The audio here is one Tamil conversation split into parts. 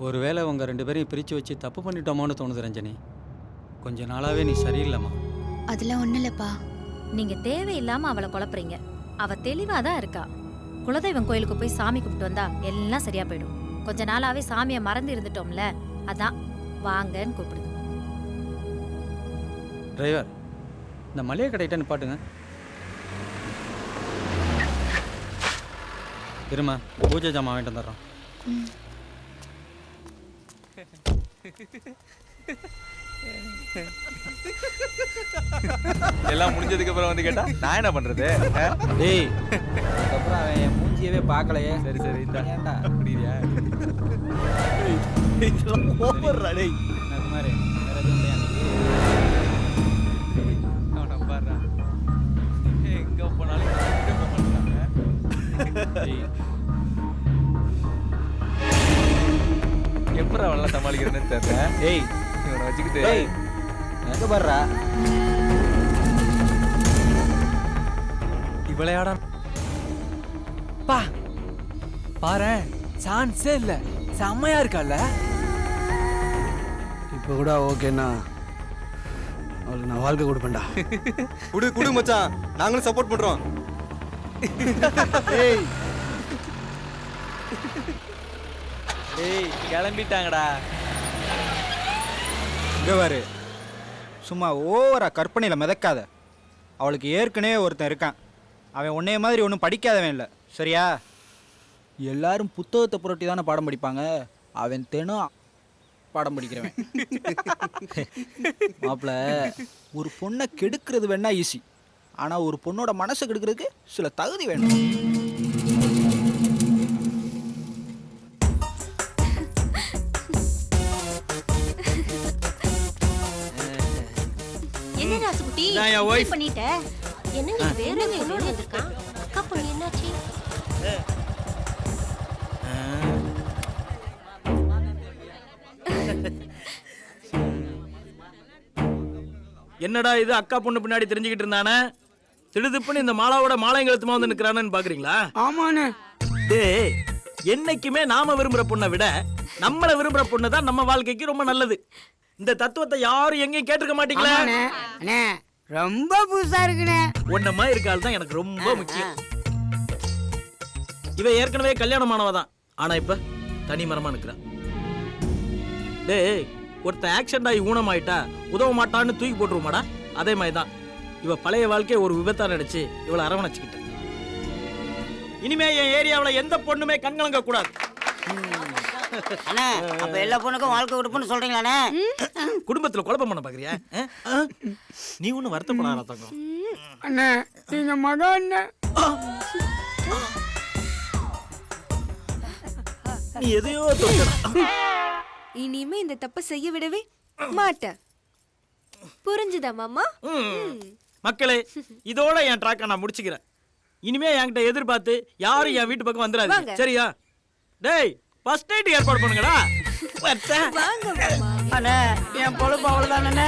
ஒருவேளை உங்கள் 2 பேரையும் பிரித்து வச்சு தப்பு பண்ணிட்டோமோன்னு தோணுது ரஞ்சனி. கொஞ்ச நாளாகவே நீ சரியில்லைம்மா. அதெல்லாம் ஒன்றும் இல்லைப்பா. நீங்க தேவையில்லாம அவளை குழப்புறீங்க. அவ தெளிவா தான் இருக்கா. குலதெய்வம் கோயிலுக்கு போய் சாமி கும்பிட்டு வந்தா எல்லாம் சரியா போயிடும். கொஞ்ச நாளாவே சாமியை மறந்து இருந்துட்டோம்ல, அதான் வாங்கன்னு கூப்பிடுது. டிரைவர், இந்த மளிகை கடைகிட்ட நிப்பாட்டுங்க. இருமா, பூஜை ஜாமான் வாங்கிட்டு வந்துடுறோம். எல்லாம் முடிஞ்சதுக்கு அப்புறம் வந்து கேட்டா நான் என்ன பண்றது? டேய், அதுக்கப்புறம் அவன் என் மூஞ்சியவே பார்க்கலையே. சரி சரி, இந்த ஏன்டா குடிக்கிறியா? இதெல்லாம் ஓவர்ரா டேய். அது மாதிரி வேற எதுவும் இல்லையா நீ? அவனை பாருடா, எங்க போனாலும் இவனை விட்டுட்டு போக மாட்டாங்க. டேய், எப்பறம் அவளெல்லாம் சமாளிக்கிறேன்னு தெரியல. டேய், இவனை வச்சுக்கிட்டு டேய், எங்க பாருடா இவளையாடா பா பாரேன், சான்ஸே இல்ல. செம்மையா இருக்கால. இப்போ கூட ஓகேண்ணா, அவளுக்கு நான் வாழ்க்கை கொடுப்பேன்டா. குடு குடு மச்சான், நாங்களும் சப்போர்ட் பண்றோம். டேய் டேய் கிளம்பிட்டாங்கடா. இங்க பாரு, சும்மா ஓவரா கற்பனையில் மிதக்காத. அவளுக்கு ஏற்கனவே ஒருத்தன் இருக்கான். அவன் உன்னைய மாதிரி ஒன்றும் படிக்காதவன் இல்லை, சரியா? எல்லாரும் புத்தகத்தை புரட்டி தானே பாடம் படிப்பாங்க. அவன் தினம் பாடம் படிக்கிறவன். மாப்பிள்ள, ஒரு பொண்ணை கெடுக்கிறது வேணா ஈஸி, ஆனால் ஒரு பொண்ணோட மனசை கெடுக்கிறதுக்கு சில தகுதி வேணும். என்ன ராசுகுட்டி பண்ணிட்ட? என்னங்க வேற பொண்ணோட வந்திருக்கான்? அக்கா பொண்ணு என்னாச்சு? என்னடா இது, அக்கா பொண்ணு பின்னாடி தெரிஞ்சுக்கிட்டு இருந்தானே, திடுதிப்புன்னு இந்த மாலாவோட மாலைங்கழுத்துமா வந்து நிக்கிறானு பாக்குறீங்களா? ஆமாண்ணே. டேய், என்னைக்குமே நாம விரும்புற பொண்ணை விட நம்மள விரும்புற பொண்ணு தான் நம்ம வாழ்க்கைக்கு ரொம்ப நல்லது. இந்த தத்துவத்தை யாரும் எங்கேயும் கேட்டிருக்க மாட்டீங்களா? அண்ணே, ரொம்ப புதுசா இருக்குண்ணே. ஒன்னமா இருக்கால் தான் எனக்கு ரொம்ப முக்கியம். இவ ஏற்கனவே கல்யாணமானவ தான், ஆனா இப்ப தனி மரமா நிக்கிறான். டேய், ஒருத்தன் ஆக்சிடென்ட் ஆகி ஊனமாயிட்டா உதவ மாட்டான்னு தூக்கி போட்டுருமாடா, அதே மாதிரிதான் இவ பழைய வாழ்க்கையை ஒரு விபத்தா நினைச்சு இவளை அரவணைச்சுக்கிட்ட. இனிமே என் ஏரியாவில் எந்த பொண்ணுமே கண்கலங்க கூடாது. அண்ணா, அப்ப எல்லா பொண்ணுக்கும் வாழ்க்கை கொடுப்புன்னு சொல்றீங்களாண்ணே? குடும்பத்துல குழப்பம் பண்ண பாக்குறியா? நீ ஒண்ணு வருத்தப்படாத தங்கம். அண்ணே, நீங்க மகன் அண்ணே. நீ எதையோ தொட்ட. இனிமே இந்த தப்ப செய்ய விடவே மாட்டேன். புரிஞ்சுதா மாமா? மக்களே, இதோட என் ட்ராக்கை நான் முடிச்சுக்கிறேன். இனிமே என்கிட்ட எதிர்பார்த்து யாரும் என் வீட்டு பக்கம் வந்துடாது, சரியா? டேய், ஃபர்ஸ்ட் நைட் ஏற்பாடு பண்ணுங்கடா. அண்ணே, என் பொழுப்பு அவ்வளவுதானே.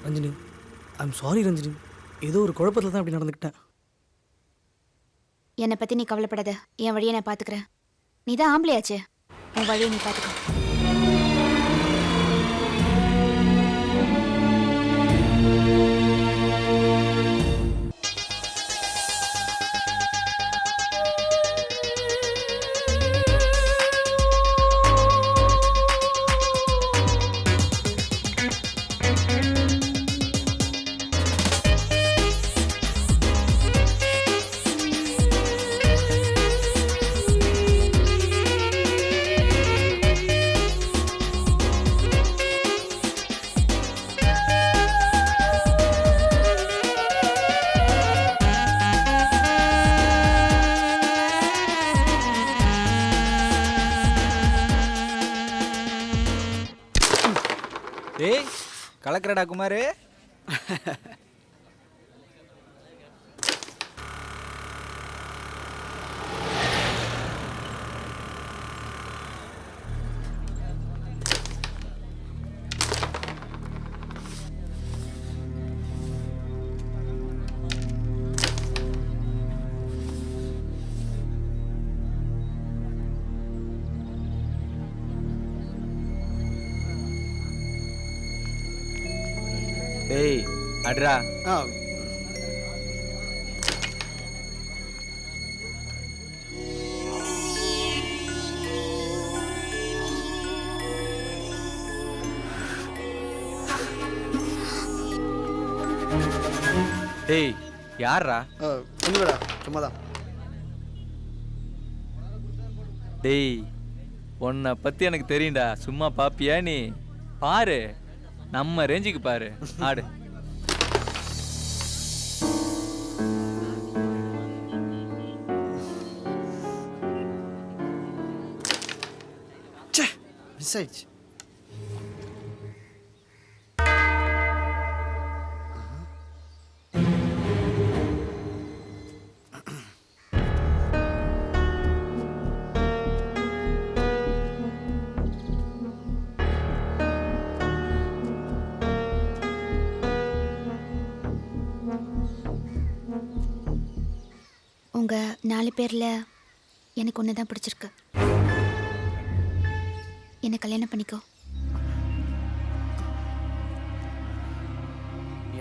ரஞ்சினி, ஐம் சாரி ரஞ்சினி, ஏதோ ஒரு குழப்பத்தில் தான் அப்படி நடந்துக்கிட்டேன். என்னை பற்றி நீ கவலைப்படாத, என் வழியை நான் பார்த்துக்கிறேன். நீ தான் ஆம்பளையாச்சே, உன் வழியை நீ பார்த்துக்க. டேய், கலக்கிறடா குமார். அட்ரா. டேய் யாரா? ஒன்றுடா சும்மா தான். டேய் உன்னை பத்தி எனக்கு தெரியும்டா. சும்மா பாப்பியா நீ? பாரு, நம்ம ரேஞ்சுக்கு பாரு. ஆடு. மிஸ் ஆயிடுச்சு. உங்க 4 பேர்ல எனக்கு ஒன்று தான் பிடிச்சிருக்கு. என்னை கல்யாணம் பண்ணிக்கோ.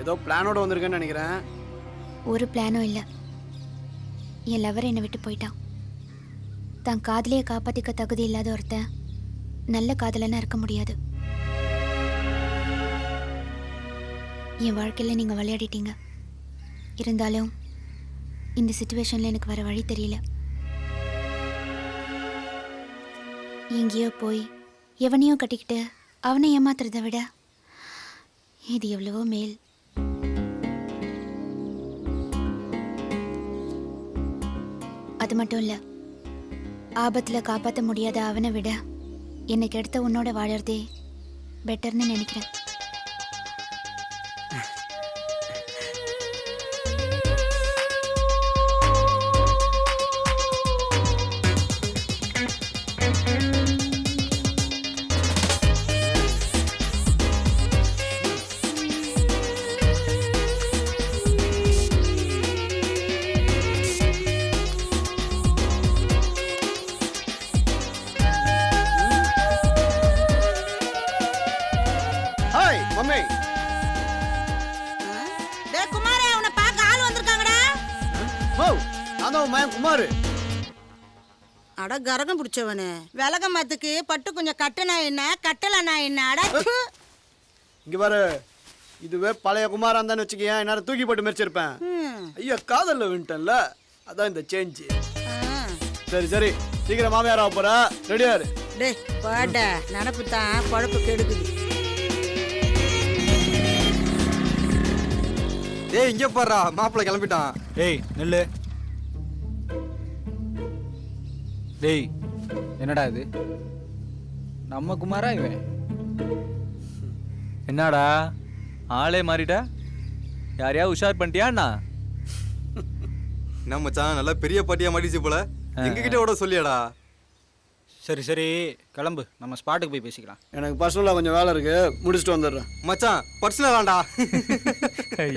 ஏதோ பிளானோட வந்திருக்கேன்னு நினைக்கிறேன். ஒரு பிளானும் இல்லை. என் லவர் என்னை விட்டு போயிட்டான். தான் காதலியை காப்பாற்றிக்க தகுதி இல்லாத ஒருத்தன் நல்ல காதலனா இருக்க முடியாது. என் வாழ்க்கையில் நீங்கள் விளையாடிட்டீங்க. இருந்தாலும் இந்த சிச்சுவேஷனில் எனக்கு வர வழி தெரியல. எங்கேயோ போய் எவனையோ கட்டிக்கிட்டு அவனை ஏமாத்துறதை விட இது எவ்வளவோ மேல். அது மட்டும் இல்லை, ஆபத்தில் காப்பாற்ற முடியாத அவனை விட எனக்கு எடுத்த உன்னோட வாழறதே பெட்டர்னு நினைக்கிறேன். மம்மி, டேய் குமாரே, உன்னை பார்க்க ஆள் வந்திருக்காங்கடா. நான் தான் மயன் குமார். அட கரகம் பிடிச்சவனே, விலக மத்துக்கு பட்டு கொஞ்சம் கட்டுனா என்ன கட்டலனா என்ன? அட இங்க பாரு, இதுவே பழைய குமாரா இருந்தான்னு வச்சுக்கேன், என்னால தூக்கி போட்டு மெரிச்சிருப்பேன். ஐயா காதல்ல வின்ட்டன்ல, அதான் இந்த சேஞ்ச். சரி சரி, சீக்கிரம் மாமியார் ஆக போற, ரெடியா இரு. டேய் பாடா, நினப்பு தான் குழப்பு கெடுக்குது. டேய் இங்கே பாடுறா, மாப்பிள்ளை கிளம்பிட்டான். டேய் நெல்லு. டேய் என்னடா இது? நம்ம குமாரா இவன்? என்னடா ஆளே மாறிட்டா? யாரையா உஷார் பண்ணிட்டியாண்ணா? என்ன மச்சான், நல்லா பெரிய பாட்டியா மாட்டிச்சு போல. எங்ககிட்ட விட சொல்லியாடா. சரி சரி கிளம்பு, நம்ம ஸ்பாட்டுக்கு போய் பேசிக்கலாம். எனக்கு பர்சனலாக கொஞ்சம் வேலை இருக்கு, முடிச்சுட்டு வந்துடுறேன். மச்சான் பர்சனலாண்டா.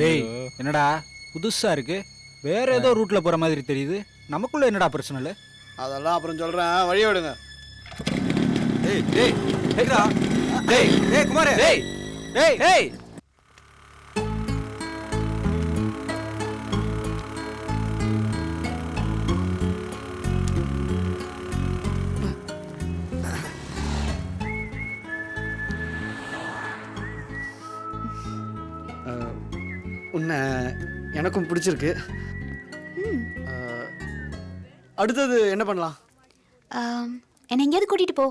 டேய் என்னடா புதுசா இருக்கு, வேற ஏதோ ரூட்ல போற மாதிரி தெரியுது. நமக்குள்ள என்னடா பர்சனல்? அதெல்லாம் அப்புறம் சொல்றேன், வழியை விடுங்க. டேய் டேய் டேய்டா. டேய் டேய் குமாரே. டேய் டேய் டேய் உன்னை எனக்கும் பிடிச்சிருக்கு. அடுத்தது என்ன பண்ணலாம்? என்னை எங்கேயாவது கூட்டிகிட்டு போ.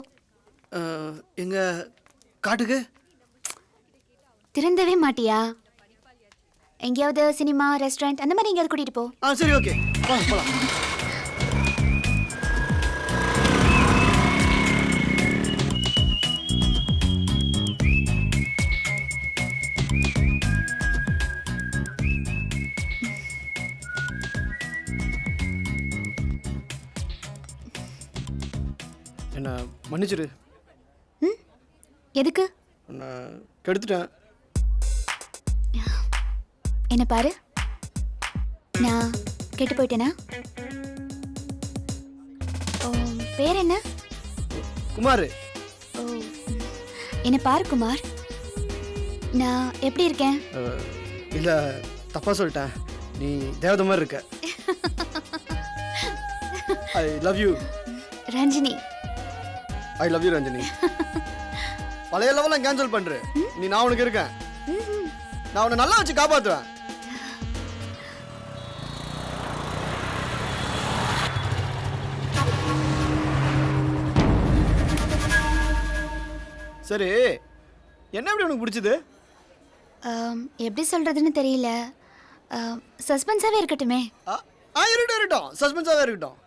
எங்க காட்டுக்கு? திருந்தவே மாட்டியா? எங்கேயாவது சினிமா, ரெஸ்டாரண்ட் அந்த மாதிரி எங்கேயாவது கூட்டிகிட்டு போ. சரி ஓகே, போலாம். என்ன மன்னிச்சிரு. எதுக்கு? நான் கெடுத்துட்டேன். என்ன பாரு, நான் கெட்டு போயிட்டேனா? பேர் என்ன? குமார். என்ன பாரு குமார், நான் எப்படி இருக்கேன்? இல்லை தப்பாக சொல்லிட்டேன், நீ தேவதை மாதிரி இருக்க. I love you Ranjini. I love you Ranjini. பழைய லெவலில் கேன்சல் பண்ணுற நீ, நான் உனக்கு இருக்கேன். நான் உன்னை நல்லா வச்சு காப்பாற்றுவேன். சரி, என்ன எப்படி உனக்கு பிடிச்சது? எப்படி சொல்கிறதுன்னு தெரியல. சஸ்பென்ஸாகவே இருக்கட்டுமே. இருக்கட்டும், சஸ்பென்ஸாகவே இருக்கட்டும்.